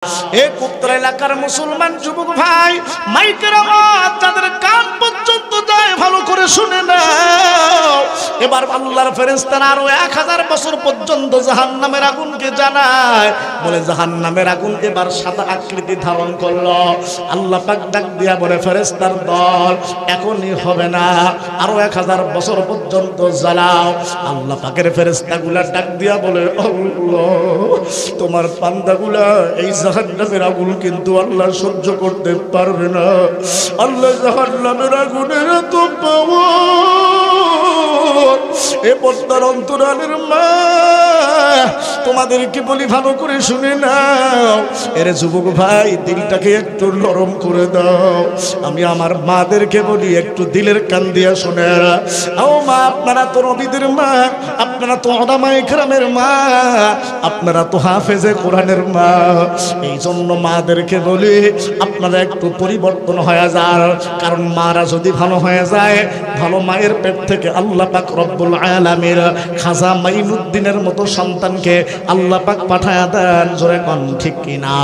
এক উত্তর এলাকার মুসলমান যুবক ভাই, মাইকের আওয়াজ যাদের কান পর্যন্ত যায় ভালো করে শুনে নাও। এবার আল্লাহর ফেরেশতারা আরো 1000 বছর পর্যন্ত জাহান্নামের আগুনকে জানায়, বলে জাহান্নামের আগুন এবার সাদা আকৃতি ধারণ করলো। আল্লাহ পাক ডাক দিয়া বলে, ফেরেশতার দল এখনই হবে না, আরো 1000 বছর পর্যন্ত জ্বালাও। আল্লাহ পাকের ফেরেশতাগুলা ডাক দিয়া বলে, আল্লাহ তোমার বান্দাগুলা এই জাহান্নামের আগুন কিন্তু আল্লাহ সহ্য করতে পারবে না। আল্লাহ জাহান্নামের আগুনের এত পাওয়ার, এ পর্দার অন্তরালের মা তোমাদেরকে বলি ভালো করে শুনে নাও। এরে যুবক ভাই, দিলটাকে একটু নরম করে দাও। আমি আমার মাদেরকে বলি একটু দিলের কান দিয়া শুনে। ও মা, আপনারা তো নবীদের মা, আপনারা তো উলামায়ে কেরামের মা, আপনারা তো হাফেজে কোরআনের মা। এই জন্য মাদেরকে বলি আপনারা একটু পরিবর্তন হয়ে যান, কারণ মারা যদি ভালো হয়ে যায়, ভালো মায়ের পেট থেকে আল্লাহ পাক রব্বুল আলামিন খাজা মাইনুদ্দিনের মতো সন্তানকে আল্লাহ পাক পাঠায়া দেন। জোরে কোন ঠিক কিনা?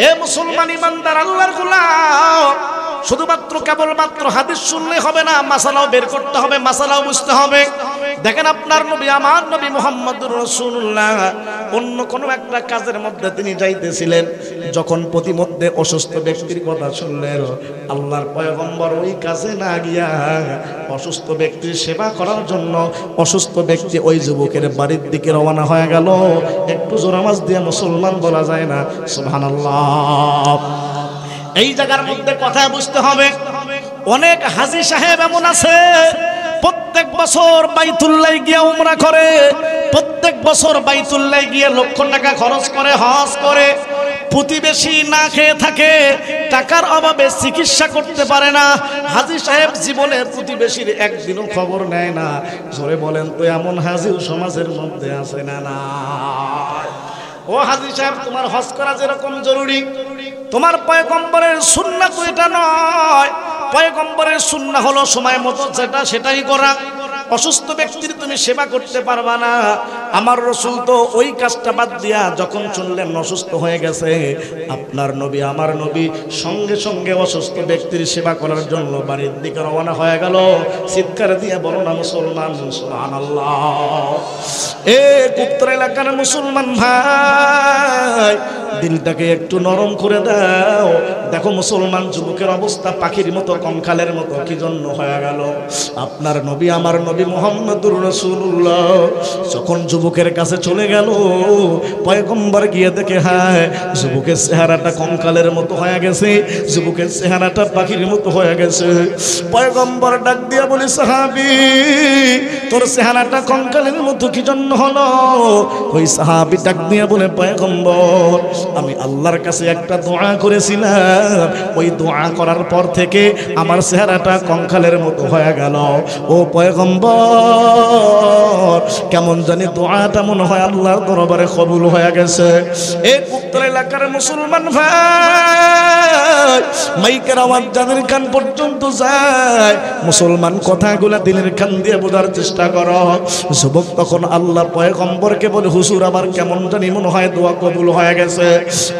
এ মুসলমান ইমানদার আল্লাহর গোলাম, শুধুমাত্র কেবলমাত্র হাদিস শুনলে হবে না, মাসালাও বের করতে হবে, মাসালাও বুঝতে হবে। দেখেন আপনার নবী, আমার নবী মুহাম্মদুর রাসূলুল্লাহ অন্য কোনো একটা কাজের মধ্যে তিনি যাইতেছিলেন, যখন প্রতিমধ্যে অসুস্থ ব্যক্তির কথা শুনলেন, আল্লাহর পয়গম্বর ওই কাজে না গিয়া অসুস্থ ব্যক্তির সেবা করার জন্য অসুস্থ ব্যক্তি ওই যুবকের বাড়ির দিকে রওনা হয়ে গেল। একটু জোর আওয়াজ দিয়ে মুসলমান বলা যায় না সুবহানাল্লাহ? এই জায়গার মধ্যে কথা বুঝতে হবে। অনেক হাজী সাহেব এমন আছে প্রত্যেক বছর বাইতুল্লাহ গিয়ে উমরা করে, প্রত্যেক বছর বাইতুল্লাহ গিয়ে লক্ষ টাকা খরচ করে, হজ করে, প্রতিবেশী না খেয়ে থাকে, টাকার অভাবে চিকিৎসা করতে পারে না। হাজী সাহেব জীবনে প্রতিবেশীর একদিনও খবর নেয় না। জোরে বলেন তো, এমন হাজীও সমাজের মধ্যে আছে না? না। ও হাজী সাহেব, তোমার হজ করা যেরকম জরুরি, তোমার পয়গম্বরের সুন্নাহ তো এটা নয়। পয়গম্বরের সুন্নাহ হলো সময় মতো যেটা সেটাই করা। অসুস্থ ব্যক্তির তুমি সেবা করতে পারবা না। আমার রাসূল তো ওই কাজটা বাদ দিয়া যখন শুনলেন অসুস্থ হয়ে গেছে, আপনার নবী আমার নবী সঙ্গে সঙ্গে অসুস্থ ব্যক্তির সেবা করার জন্য বাড়ির দিকে রওনা হয়ে গেল। চিৎকার দিয়ে বলো না মুসলমান সুবহানাল্লাহ? এ উত্তর এলাকার মুসলমান ভাই, দিলটাকে একটু নরম করে দাও। দেখো মুসলমান যুবকের অবস্থা পাখির মতো, কঙ্কালের মতো কি জন্য হয়ে গেল? আপনার নবী আমার নবী মুহাম্মদুর রাসূলুল্লাহ যখন যুবকের কাছে চলে গেল, পয়গম্বর গিয়ে দেখে, হ্যাঁ যুবকের চেহারাটা কঙ্কালের মতো হয়ে গেছে, যুবকের চেহারাটা পাখির মতো হয়ে গেছে। পয়গম্বর ডাক দিয়া বলে, সাহাবী তোর চেহারাটা কঙ্কালের মতো কি জন্য হলো? ওই সাহাবী ডাক দিয়া বলে, পয়গম্বর আমি আল্লাহর কাছে একটা দোয়া করেছিলাম, ওই দোয়া করার পর থেকে আমার চেহারাটা কঙ্কালের মতো হয়ে গেল। ও পয়গম্বর, কেমন জানি দোয়াটা মনে হয় আল্লাহর দরবারে কবুল হয়ে গেছে। এই উত্তর এলাকার মুসলমান ভাই, মাইকের আওয়াজ যাদের কান পর্যন্ত যায়, মুসলমান কথাগুলা দিলের কান দিয়ে বোঝার চেষ্টা করো। যুবক তখন আল্লাহর পয়গম্বরকে বলে, হুজুর আমার কেমন জানি মনে হয় দোয়া কবুল হয়ে গেছে।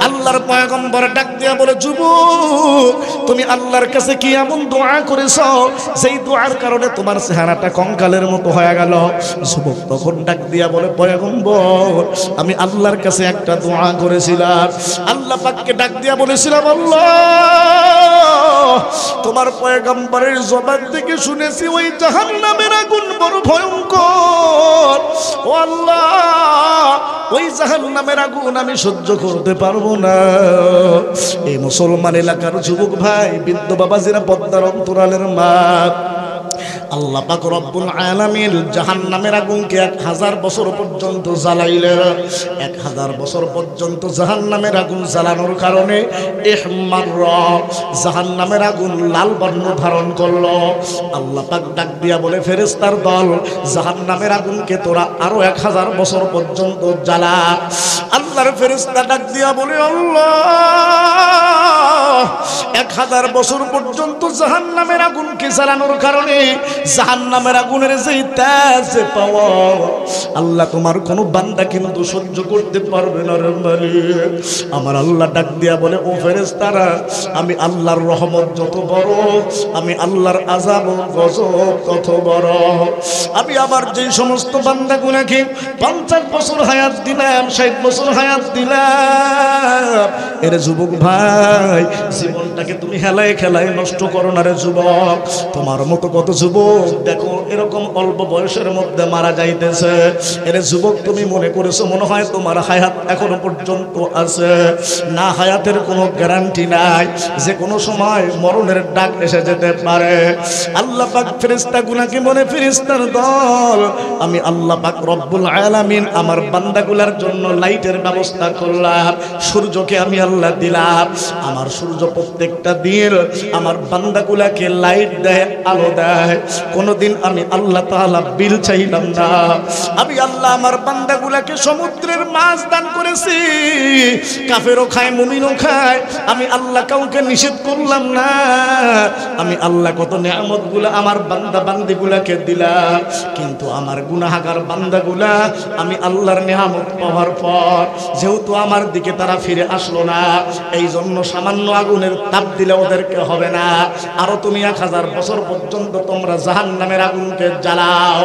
আল্লাহর পয়গম্বর ডাক দিয়া বলে, যুবক তুমি আল্লাহর কাছে কি এমন দোয়া করেছো যেই দোয়ার কারণে তোমার চেহারাটা কঙ্কালের মতো হয়ে গেল? যুবক তখন ডাক দিয়া বলে, পয়গম্বর আমি আল্লাহর কাছে একটা দোয়া করেছিলাম, আল্লাহ পাককে ডাক দিয়া বলেছিলাম, আল্লাহ তোমার পয়গম্বরের জবান থেকে শুনেছি ওই জাহান্নামের আগুন বড় ভয়ঙ্কর। ও আল্লাহ, ওই জাহান্নামের আগুন আমি সহ্য করতে পারবো না। এই মুসলমান এলাকার যুবক ভাই, বৃদ্ধ বাবাজিরা, পদ্মার অন্তরালের মা, আল্লাহ পাক রব্বুল আলামিন জাহান্নামের আগুনকে 1000 বছর পর্যন্ত জ্বালাইলেন। 1000 বছর পর্যন্ত জাহান্নামের আগুন জ্বালানোর কারণে ইহমাররা, জাহান্নামের আগুন লাল বর্ণ ধারণ করলো। আল্লাহ পাক ডাক দিয়া বলে, ফেরেশতার দল জাহান্নামের আগুনকে তোরা আরো 1000 বছর পর্যন্ত জ্বালা। আল্লাহর ফেরেশতা ডাক দিয়া বলে, আল্লাহ 1000 বছর পর্যন্ত জাহান্নামের আগুনকে জ্বালানোর কারণে জাহান্নামের আগুনের যে তেজ পাওয়া আল্লাহ তোমার কোনো বান্দা কিন্তু সহ্য করতে পারবে না রে মালিক। আমার আল্লাহ ডাক দিয়া বলে, ও ফেরেশতারা, আমি আল্লাহর রহমত যত বড়, আমি আল্লাহর আযাব ও গজব তত বড়। আমি আবার যে সমস্ত বান্দাগুলোকে 50 বছর হায়াত দিলাম, 60 বছর হায়াত দিলাম, এর যুবক ভাই, জীবনটাকে তুমি হেলায় খেলায় নষ্ট করো না রে যুবক। তোমার মতো কত যুবক দেখো এরকম অল্প বয়সের মধ্যে মারা যাইতেছে। এর যুবক তুমি মনে করেছো মনে হয় তোমার হায়াত এখনো পর্যন্ত আছে, না, হায়াতের কোনো গ্যারান্টি নাই, যে কোনো সময় মরণের ডাক এসে যেতে পারে। আল্লাহ পাক ফেরেশতাগুলোকে বলে, ফেরেশতার দল, আমি আল্লাহ পাক রব্বুল আলামিন আমার বান্দাগুলার জন্য লাইটের ব্যবস্থা করলাম, সূর্যকে আমি আল্লাহ দিলাম। আমার সূর্য প্রত্যেকটা দিন আমার বান্দাগুলাকে লাইট দেয়, আলো দেয়। কোনোদিন আমি আল্লাহ তাআলা বিল চাইলাম না। আমি আল্লাহ আমার বান্দাগুলাকে সমুদ্রের মাছ দান করেছি, কাফেরও খায় মুমিনও খায়, আমি আল্লাহ কাউকে নিষেধ করলাম না। আমি আল্লাহ কত নিয়ামতগুলো আমার বান্দা বান্দিগুলাকে দিলাম, কিন্তু আমার গুনাহগার বান্দাগুলা আমি আল্লাহর নিয়ামত পাওয়ার পর যেহেতু আমার দিকে তারা ফিরে আসলো না, এই জন্য সামান্য আগুনের তাপ দিলে ওদেরকে হবে না, আরো তুমি 1000 বছর পর্যন্ত তোমরা জাহান্নামের আগুনকে জ্বালাও।